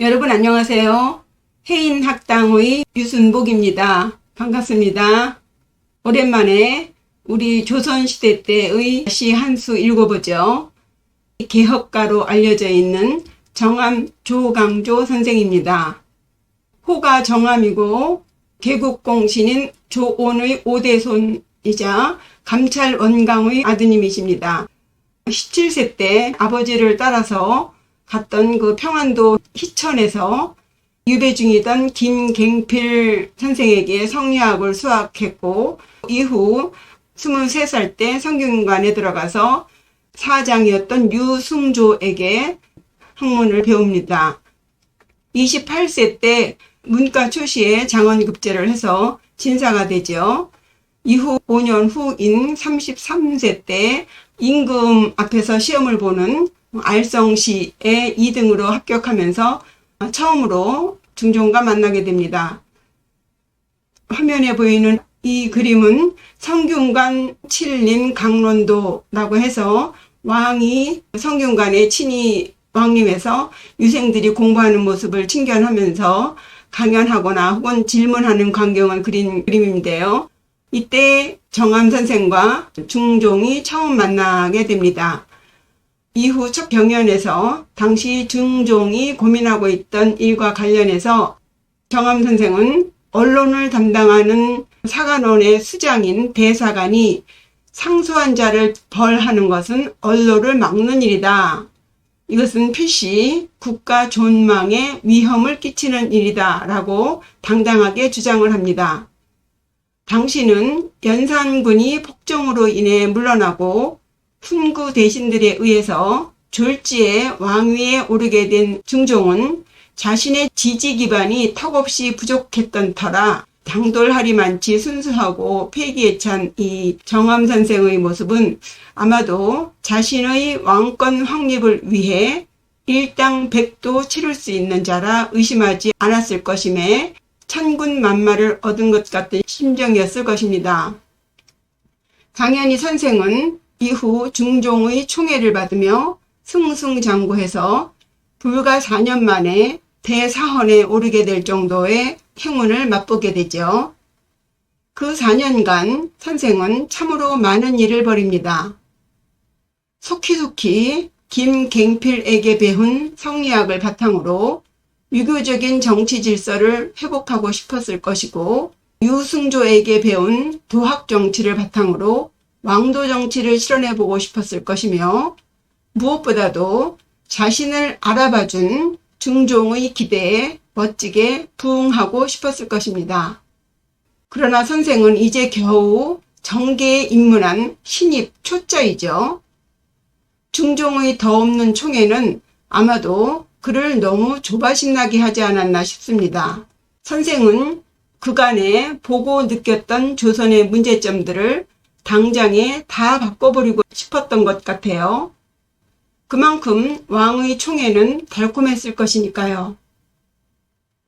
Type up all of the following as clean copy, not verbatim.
여러분 안녕하세요. 해인학당의 유순복입니다. 반갑습니다. 오랜만에 우리 조선시대 때의 시 한 수 읽어보죠. 개혁가로 알려져 있는 정암 조광조 선생입니다. 호가 정암이고 개국공신인 조온의 5대손이자 감찰 원강의 아드님이십니다. 17세 때 아버지를 따라서 갔던 그 평안도 희천에서 유배 중이던 김갱필 선생에게 성리학을 수학했고, 이후 23살 때 성균관에 들어가서 사장이었던 유승조에게 학문을 배웁니다. 28세 때 문과 초시에 장원급제를 해서 진사가 되죠. 이후 5년 후인 33세 때 임금 앞에서 시험을 보는 알성시에 2등으로 합격하면서 처음으로 중종과 만나게 됩니다. 화면에 보이는 이 그림은 성균관 칠림 강론도라고 해서 왕이 성균관에 친히 왕림해서 유생들이 공부하는 모습을 친견하면서 강연하거나 혹은 질문하는 광경을 그린 그림인데요. 이때 정암 선생과 중종이 처음 만나게 됩니다. 이후 첫 경연에서 당시 중종이 고민하고 있던 일과 관련해서 정암 선생은 언론을 담당하는 사관원의 수장인 대사관이 상소한 자를 벌하는 것은 언론을 막는 일이다. 이것은 필시 국가 존망에 위험을 끼치는 일이다 라고 당당하게 주장을 합니다. 당시는 연산군이 폭정으로 인해 물러나고 훈구 대신들에 의해서 졸지에 왕위에 오르게 된 중종은 자신의 지지 기반이 턱없이 부족했던 터라 당돌하리만치 순수하고 패기에 찬 이 정암 선생의 모습은 아마도 자신의 왕권 확립을 위해 일당백도 치를 수 있는 자라 의심하지 않았을 것임에 천군만마를 얻은 것 같은 심정이었을 것입니다. 당연히 선생은 이후 중종의 총애를 받으며 승승장구해서 불과 4년 만에 대사헌에 오르게 될 정도의 행운을 맛보게 되죠. 그 4년간 선생은 참으로 많은 일을 벌입니다. 속히속히 김갱필에게 배운 성리학을 바탕으로 유교적인 정치 질서를 회복하고 싶었을 것이고, 유승조에게 배운 도학 정치를 바탕으로 왕도 정치를 실현해보고 싶었을 것이며, 무엇보다도 자신을 알아봐준 중종의 기대에 멋지게 부응하고 싶었을 것입니다. 그러나 선생은 이제 겨우 정계에 입문한 신입 초짜이죠. 중종의 더 없는 총애는 아마도 그를 너무 조바심나게 하지 않았나 싶습니다. 선생은 그간에 보고 느꼈던 조선의 문제점들을 당장에 다 바꿔버리고 싶었던 것 같아요. 그만큼 왕의 총애는 달콤했을 것이니까요.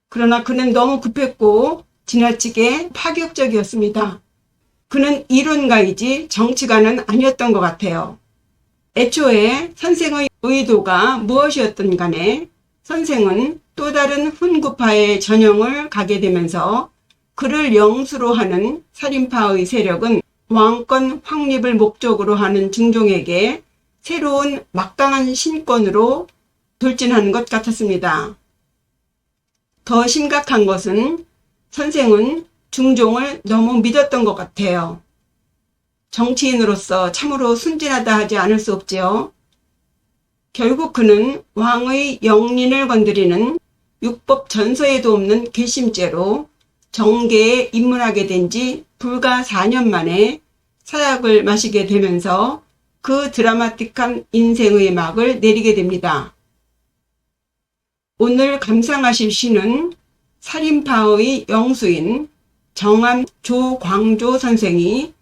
그러나 그는 너무 급했고 지나치게 파격적이었습니다. 그는 이론가이지 정치가는 아니었던 것 같아요. 애초에 선생의 의도가 무엇이었든 간에 선생은 또 다른 훈구파의 전형을 가게 되면서 그를 영수로 하는 살인파의 세력은 왕권 확립을 목적으로 하는 중종에게 새로운 막강한 신권으로 돌진하는 것 같았습니다. 더 심각한 것은 선생은 중종을 너무 믿었던 것 같아요. 정치인으로서 참으로 순진하다 하지 않을 수 없지요. 결국 그는 왕의 영린을 건드리는 육법 전서에도 없는 괘씸죄로 정계에 입문하게 된 지 불과 4년 만에 사약을 마시게 되면서 그 드라마틱한 인생의 막을 내리게 됩니다. 오늘 감상하실 시는 살인파의 영수인 정암 조광조 선생이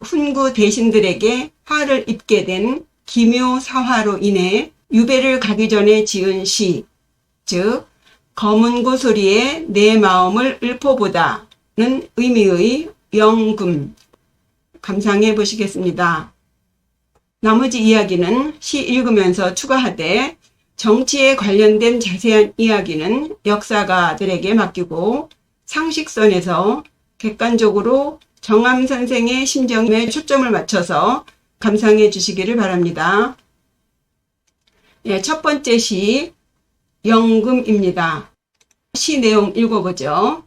훈구 대신들에게 화를 입게 된 기묘사화로 인해 유배를 가기 전에 지은 시, 즉 검은 고소리에 내 마음을 읊어보다는 의미의 영금, 감상해 보시겠습니다. 나머지 이야기는 시 읽으면서 추가하되 정치에 관련된 자세한 이야기는 역사가들에게 맡기고 상식선에서 객관적으로 정암 선생의 심정에 초점을 맞춰서 감상해 주시기를 바랍니다. 첫 번째 시 영금입니다. 시 내용 읽어보죠.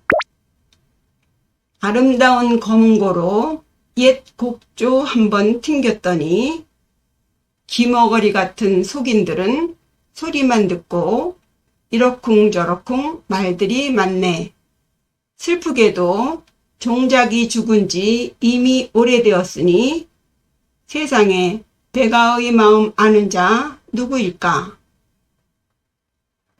아름다운 검은고로 옛 곡조 한번 튕겼더니 기머거리 같은 속인들은 소리만 듣고 이러쿵저러쿵 말들이 많네. 슬프게도 종작이 죽은 지 이미 오래되었으니 세상에 대가의 마음 아는 자 누구일까?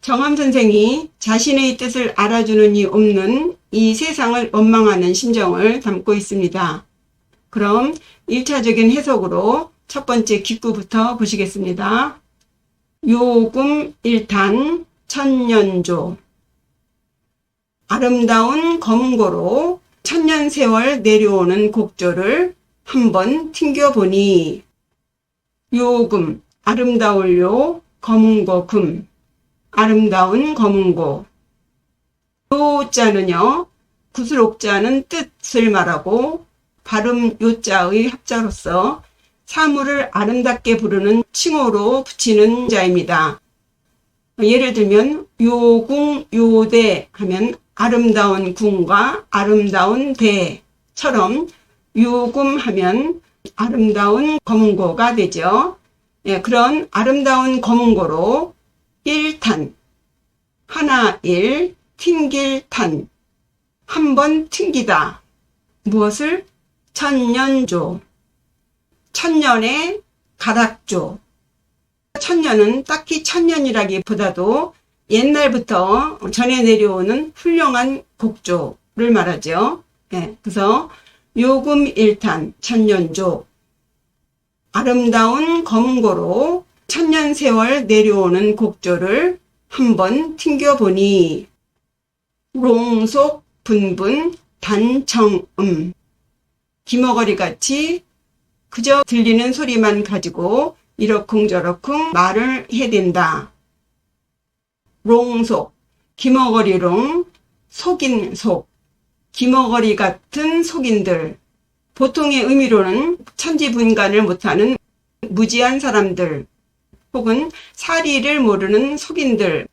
정암 선생이 자신의 뜻을 알아주는 이 없는 이 세상을 원망하는 심정을 담고 있습니다. 그럼 1차적인 해석으로 첫 번째 기구부터 보시겠습니다. 요금 1탄 천년조. 아름다운 검은고로 천년세월 내려오는 곡조를 한번 튕겨보니 요금, 아름다울요, 검은고 금, 아름다운 검은고. 요자는요, 구슬옥자는 뜻을 말하고 발음 요자의 합자로서 사물을 아름답게 부르는 칭호로 붙이는 자입니다. 예를 들면 요궁, 요대 하면 아름다운 궁과 아름다운 대처럼 요금 하면 아름다운 검은고가 되죠. 그런 아름다운 검은고로 1탄, 하나 일, 튕길 탄, 한번 튕기다. 무엇을? 천년조. 천년의 가닥조. 천년은 딱히 천년이라기보다도 옛날부터 전해 내려오는 훌륭한 곡조를 말하죠. 그래서 요금 1탄 천년조. 아름다운 검은고로 천년세월 내려오는 곡조를 한번 튕겨보니 롱속 분분 단청음. 기머거리같이 그저 들리는 소리만 가지고 이러쿵저러쿵 말을 해댄다. 롱속, 기머거리롱, 속인 속, 기머거리 같은 속인들. 보통의 의미로는 천지분간을 못하는 무지한 사람들 혹은 사리를 모르는 속인들,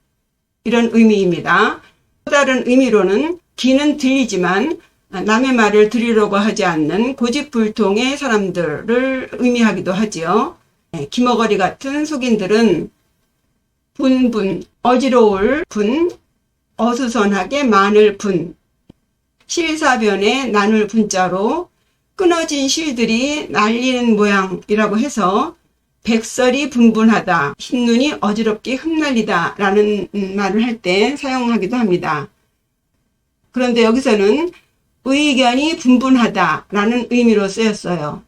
이런 의미입니다. 또 다른 의미로는 귀는 들리지만 남의 말을 들으려고 하지 않는 고집불통의 사람들을 의미하기도 하지요. 기머거리 같은 속인들은 분분, 어지러울 분, 어수선하게 많을 분, 실사변에 나눌 분자로 끊어진 실들이 날리는 모양이라고 해서 백설이 분분하다, 흰눈이 어지럽게 흩날리다 라는 말을 할 때 사용하기도 합니다. 그런데 여기서는 의견이 분분하다 라는 의미로 쓰였어요.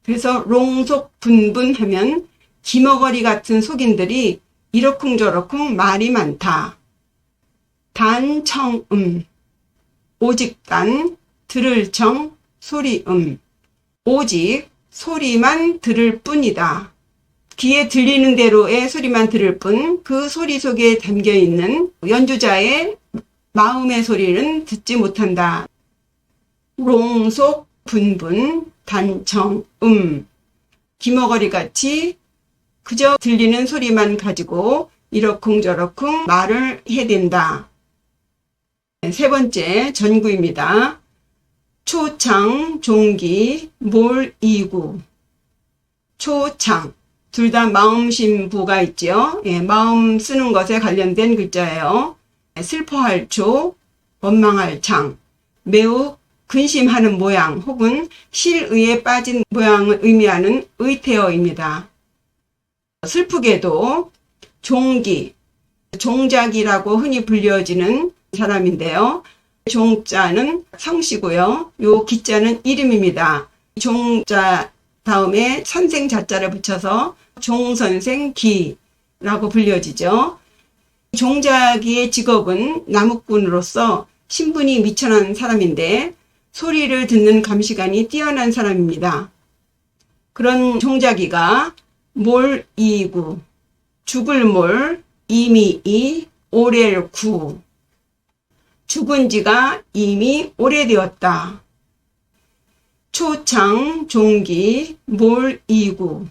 그래서 롱속 분분하면 기머거리 같은 속인들이 이러쿵저러쿵 말이 많다. 단청음, 오직단, 들을 청, 소리음. 오직 소리만 들을 뿐이다. 귀에 들리는 대로의 소리만 들을 뿐 그 소리 속에 담겨있는 연주자의 마음의 소리는 듣지 못한다. 롱속 분분 단청음. 기머거리같이 그저 들리는 소리만 가지고 이러쿵저러쿵 말을 해댄다. 세 번째 전구입니다. 초창, 종기, 몰이구. 초창, 둘 다 마음심부가 있죠. 마음 쓰는 것에 관련된 글자예요. 슬퍼할 초, 원망할 창, 매우 근심하는 모양 혹은 실의에 빠진 모양을 의미하는 의태어입니다. 슬프게도 종기, 종작이라고 흔히 불려지는 사람인데요. 종자는 성씨고요. 요 기자는 이름입니다. 종자 다음에 선생 자자를 붙여서 종선생기라고 불려지죠. 종자기의 직업은 나무꾼으로서 신분이 미천한 사람인데 소리를 듣는 감시관이 뛰어난 사람입니다. 그런 종자기가 몰이구, 죽을 몰, 이미 이, 오렐 구. 죽은 지가 이미 오래되었다. 초창, 종기, 몰, 이구.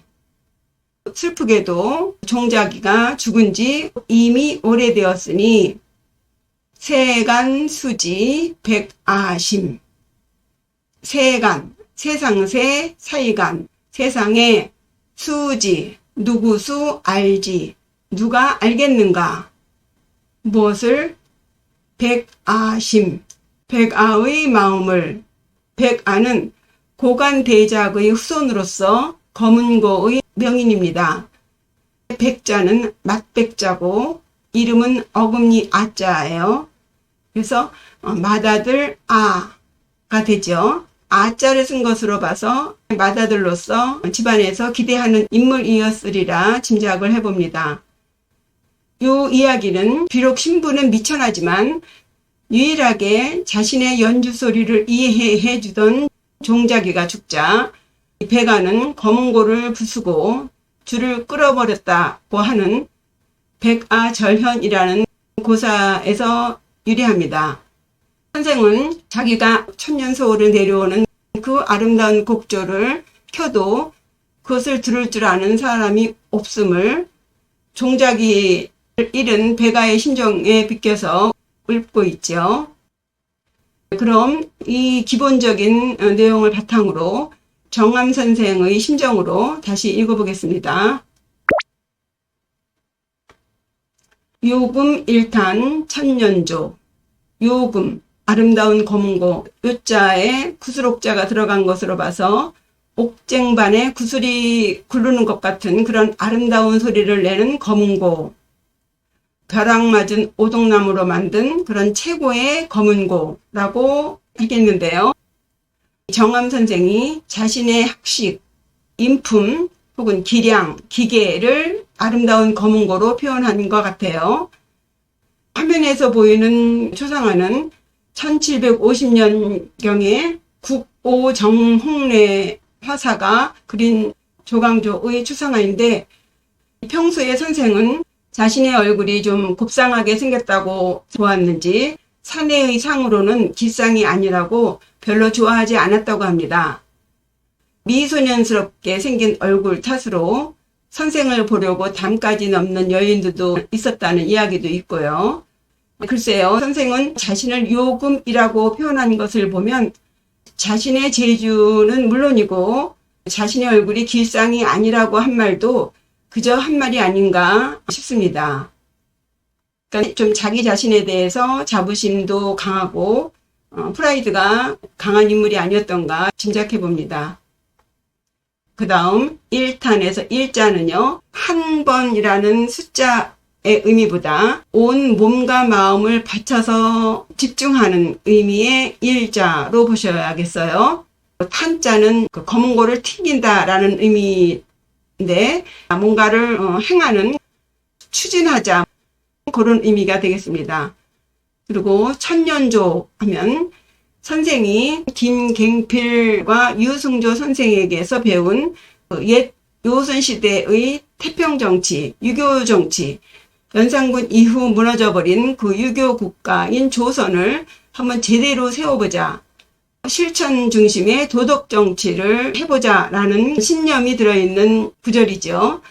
슬프게도 종자기가 죽은 지 이미 오래되었으니 세간 수지 백아심. 세간, 세상세, 사이간, 세상에 수지, 누구수 알지, 누가 알겠는가. 무엇을? 백아심, 백아의 마음을. 백아는 고관대작의 후손으로서 검은고의 명인입니다. 백자는 맞백자고 이름은 어금니 아자예요. 그래서 맏아들 아가 되죠. 아자를 쓴 것으로 봐서 맏아들로서 집안에서 기대하는 인물이었으리라 짐작을 해봅니다. 이 이야기는 비록 신부는 미천하지만 유일하게 자신의 연주 소리를 이해해 주던 종자기가 죽자 백아는 검은고를 부수고 줄을 끌어버렸다고 하는 백아절현이라는 고사에서 유래합니다. 선생은 자기가 천년소월을 내려오는 그 아름다운 곡조를 켜도 그것을 들을 줄 아는 사람이 없음을 종자기를 잃은 백아의 심정에 비껴서 읊고 있죠. 그럼 이 기본적인 내용을 바탕으로 정암 선생의 심정으로 다시 읽어보겠습니다. 요금 1탄 천년조. 요금, 아름다운 검은고, 요자에 구슬옥자가 들어간 것으로 봐서 옥쟁반에 구슬이 굴르는 것 같은 그런 아름다운 소리를 내는 검은고, 벼락맞은 오동나무로 만든 그런 최고의 검은고라고 하겠는데요. 정암 선생이 자신의 학식, 인품 혹은 기량, 기계를 아름다운 검은고로 표현한 것 같아요. 화면에서 보이는 초상화는 1750년경에 국오정홍래 화사가 그린 조광조의 초상화인데 평소에 선생은 자신의 얼굴이 좀 곱상하게 생겼다고 보았는지 사내의 상으로는 기상이 아니라고 별로 좋아하지 않았다고 합니다. 미소년스럽게 생긴 얼굴 탓으로 선생을 보려고 담까지 넘는 여인들도 있었다는 이야기도 있고요. 글쎄요, 선생은 자신을 요금이라고 표현한 것을 보면 자신의 재주는 물론이고 자신의 얼굴이 길상이 아니라고 한 말도 그저 한 말이 아닌가 싶습니다. 그러니까 좀 자기 자신에 대해서 자부심도 강하고 프라이드가 강한 인물이 아니었던가 짐작해 봅니다. 그 다음 1탄에서 1자는요. 한 번이라는 숫자의 의미보다 온 몸과 마음을 바쳐서 집중하는 의미의 1자로 보셔야겠어요. 탄자는 검은고를 튕긴다라는 의미인데 뭔가를 행하는, 추진하자 그런 의미가 되겠습니다. 그리고 천년조 하면 선생이 김갱필과 유승조 선생에게서 배운 옛 요선시대의 태평정치, 유교정치, 연산군 이후 무너져버린 그 유교국가인 조선을 한번 제대로 세워보자, 실천 중심의 도덕정치를 해보자라는 신념이 들어있는 구절이죠.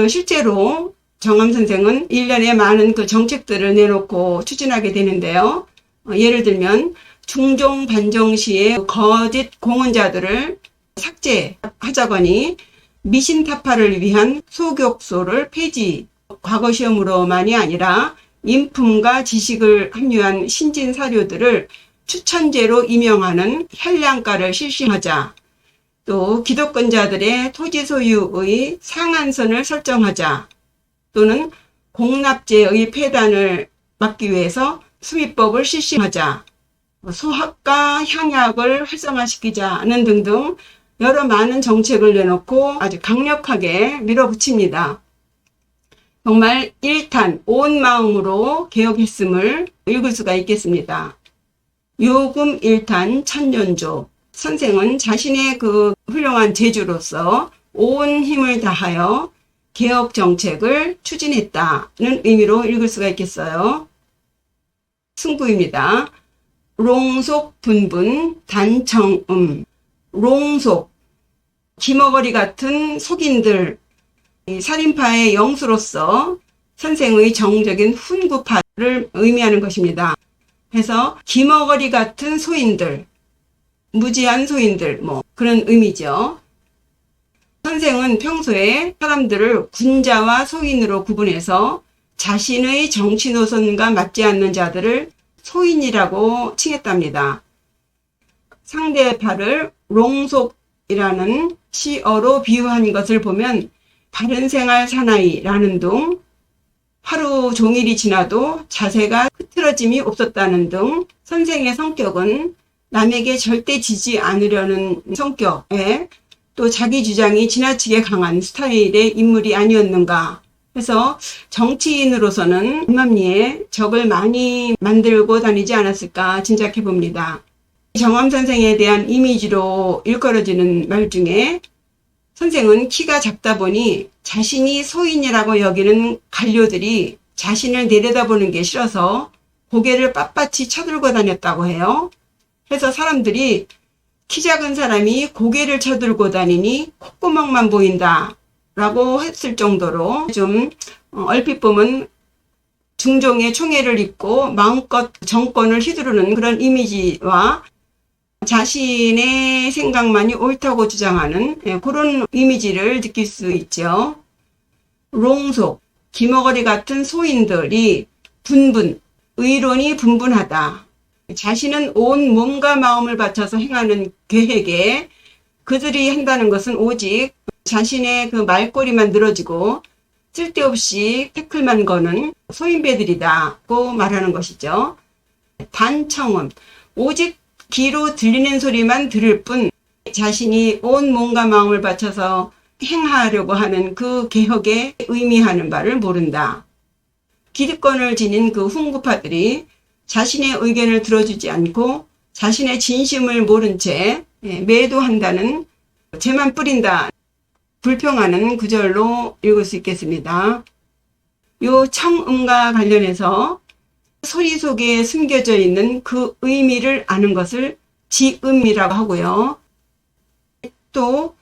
실제로 정암 선생은 일련의 많은 그 정책들을 내놓고 추진하게 되는데요. 예를 들면 중종 반정 시에 거짓 공언자들을 삭제하자거니 미신타파를 위한 소격소를 폐지, 과거 시험으로만이 아니라 인품과 지식을 함유한 신진 사료들을 추천제로 임명하는 현량가를 실시하자, 또 기득권자들의 토지 소유의 상한선을 설정하자, 또는 공납제의 폐단을 막기 위해서 수미법을 실시하자, 소학과 향약을 활성화시키자는 등등 여러 많은 정책을 내놓고 아주 강력하게 밀어붙입니다. 정말 1탄 온 마음으로 개혁했음을 읽을 수가 있겠습니다. 요금 1탄 천년조. 선생은 자신의 그 훌륭한 재주로서 온 힘을 다하여 개혁 정책을 추진했다는 의미로 읽을 수가 있겠어요. 승부입니다. 롱속 분분 단청음. 롱속, 기머거리 같은 속인들, 살인파의 영수로서 선생의 정적인 훈구파를 의미하는 것입니다. 그래서 기머거리 같은 소인들, 무지한 소인들, 그런 의미죠. 선생은 평소에 사람들을 군자와 소인으로 구분해서 자신의 정치 노선과 맞지 않는 자들을 소인이라고 칭했답니다. 상대파를 롱속이라는 시어로 비유한 것을 보면 바른생활 사나이라는 등 하루 종일이 지나도 자세가 흐트러짐이 없었다는 등 선생의 성격은 남에게 절대 지지 않으려는 성격에 또 자기 주장이 지나치게 강한 스타일의 인물이 아니었는가 해서 정치인으로서는 만리에 적을 많이 만들고 다니지 않았을까 짐작해 봅니다. 정암 선생에 대한 이미지로 일컬어지는 말 중에 선생은 키가 작다 보니 자신이 소인이라고 여기는 관료들이 자신을 내려다보는 게 싫어서 고개를 빳빳이 쳐들고 다녔다고 해요. 그래서 사람들이 키 작은 사람이 고개를 쳐들고 다니니 콧구멍만 보인다 라고 했을 정도로 좀 얼핏 보면 중종의 총애를 입고 마음껏 정권을 휘두르는 그런 이미지와 자신의 생각만이 옳다고 주장하는 그런 이미지를 느낄 수 있죠. 롱속, 기머거리 같은 소인들이 분분, 의론이 분분하다. 자신은 온 몸과 마음을 바쳐서 행하는 계획에 그들이 한다는 것은 오직 자신의 그 말꼬리만 늘어지고 쓸데없이 태클만 거는 소인배들이다고 말하는 것이죠. 단청음, 오직 귀로 들리는 소리만 들을 뿐 자신이 온 몸과 마음을 바쳐서 행하려고 하는 그 개혁에 의미하는 바를 모른다. 기득권을 지닌 그 훈구파들이 자신의 의견을 들어주지 않고 자신의 진심을 모른 채 매도한다는 죄만 뿌린다. 불평하는 구절로 읽을 수 있겠습니다. 요 청음과 관련해서 소리 속에 숨겨져 있는 그 의미를 아는 것을 지음이라고 하고요. 또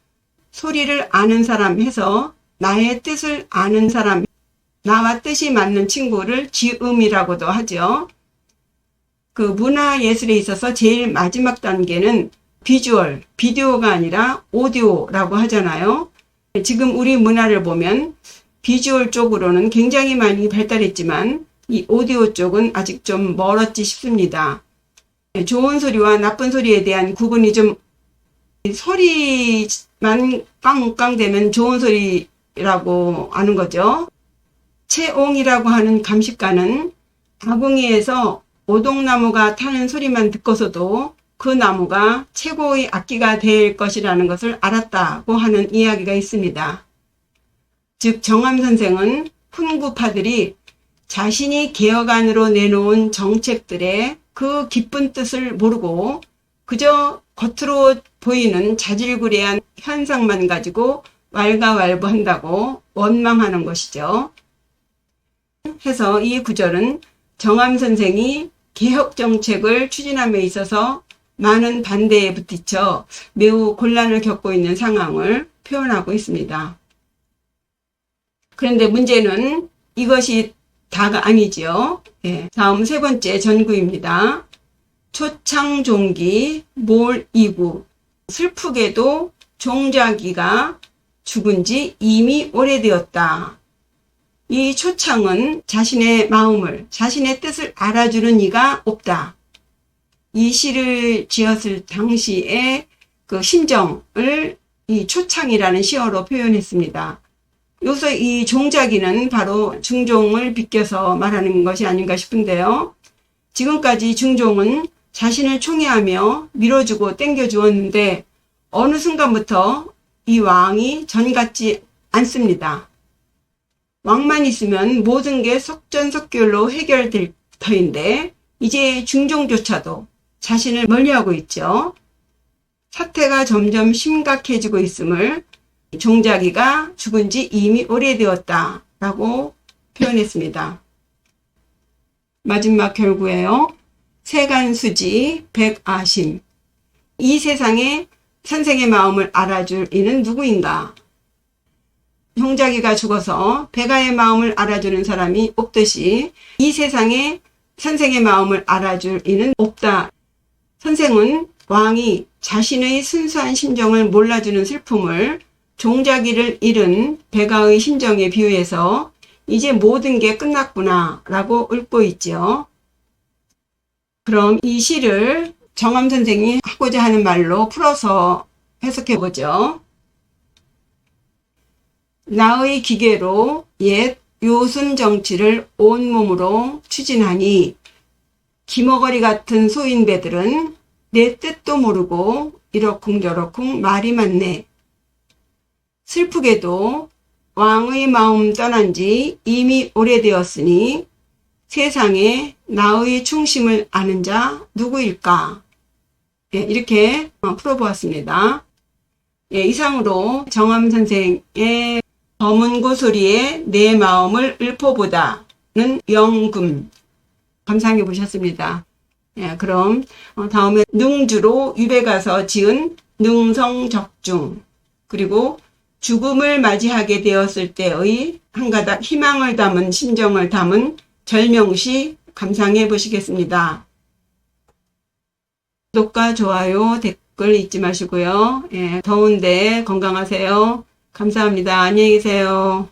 소리를 아는 사람 해서 나의 뜻을 아는 사람, 나와 뜻이 맞는 친구를 지음이라고도 하죠. 그 문화예술에 있어서 제일 마지막 단계는 비주얼, 비디오가 아니라 오디오라고 하잖아요. 지금 우리 문화를 보면 비주얼 쪽으로는 굉장히 많이 발달했지만 이 오디오 쪽은 아직 좀 멀었지 싶습니다. 좋은 소리와 나쁜 소리에 대한 구분이 좀 소리만 깡깡 되면 좋은 소리라고 아는 거죠. 채옹이라고 하는 감식가는 아궁이에서 오동나무가 타는 소리만 듣고서도 그 나무가 최고의 악기가 될 것이라는 것을 알았다고 하는 이야기가 있습니다. 즉 정암 선생은 훈구파들이 자신이 개혁안으로 내놓은 정책들의 그 깊은 뜻을 모르고 그저 겉으로 보이는 자질구레한 현상만 가지고 왈가왈부한다고 원망하는 것이죠. 해서 이 구절은 정암 선생이 개혁 정책을 추진함에 있어서 많은 반대에 부딪혀 매우 곤란을 겪고 있는 상황을 표현하고 있습니다. 그런데 문제는 이것이 다가 아니지요. 다음 세 번째 전구입니다. 초창종기 몰이구. 슬프게도 종자기가 죽은 지 이미 오래되었다. 이 초창은 자신의 마음을, 자신의 뜻을 알아주는 이가 없다. 이 시를 지었을 당시의 그 심정을 이 초창이라는 시어로 표현했습니다. 여기서 이 종자기는 바로 중종을 비껴서 말하는 것이 아닌가 싶은데요. 지금까지 중종은 자신을 총애하며 밀어주고 땡겨주었는데 어느 순간부터 이 왕이 전 같지 않습니다. 왕만 있으면 모든 게 속전속결로 해결될 터인데 이제 중종조차도 자신을 멀리하고 있죠. 사태가 점점 심각해지고 있음을 종자기가 죽은 지 이미 오래되었다 라고 표현했습니다. 마지막 결구예요. 세간수지 백아심. 이 세상에 선생의 마음을 알아줄 이는 누구인가? 종자기가 죽어서 백아의 마음을 알아주는 사람이 없듯이 이 세상에 선생의 마음을 알아줄 이는 없다. 선생은 왕이 자신의 순수한 심정을 몰라주는 슬픔을 종자기를 잃은 백아의 심정에 비유해서 이제 모든 게 끝났구나 라고 읊고 있죠. 그럼 이 시를 정암 선생이 하고자 하는 말로 풀어서 해석해 보죠. 나의 기계로 옛 요순 정치를 온몸으로 추진하니 기머거리 같은 소인배들은 내 뜻도 모르고 이러쿵저러쿵 말이 많네. 슬프게도 왕의 마음 떠난 지 이미 오래되었으니 세상에 나의 충심을 아는 자 누구일까? 이렇게 풀어보았습니다. 이상으로 정암 선생의 검은고소리에 내 마음을 읊어보다는 영금 감상해 보셨습니다. 그럼 다음에 능주로 유배 가서 지은 능성적중, 그리고 죽음을 맞이하게 되었을 때의 한 가닥 희망을 담은 심정을 담은 절명시 감상해 보시겠습니다. 구독과 좋아요, 댓글 잊지 마시고요. 더운데 건강하세요. 감사합니다. 안녕히 계세요.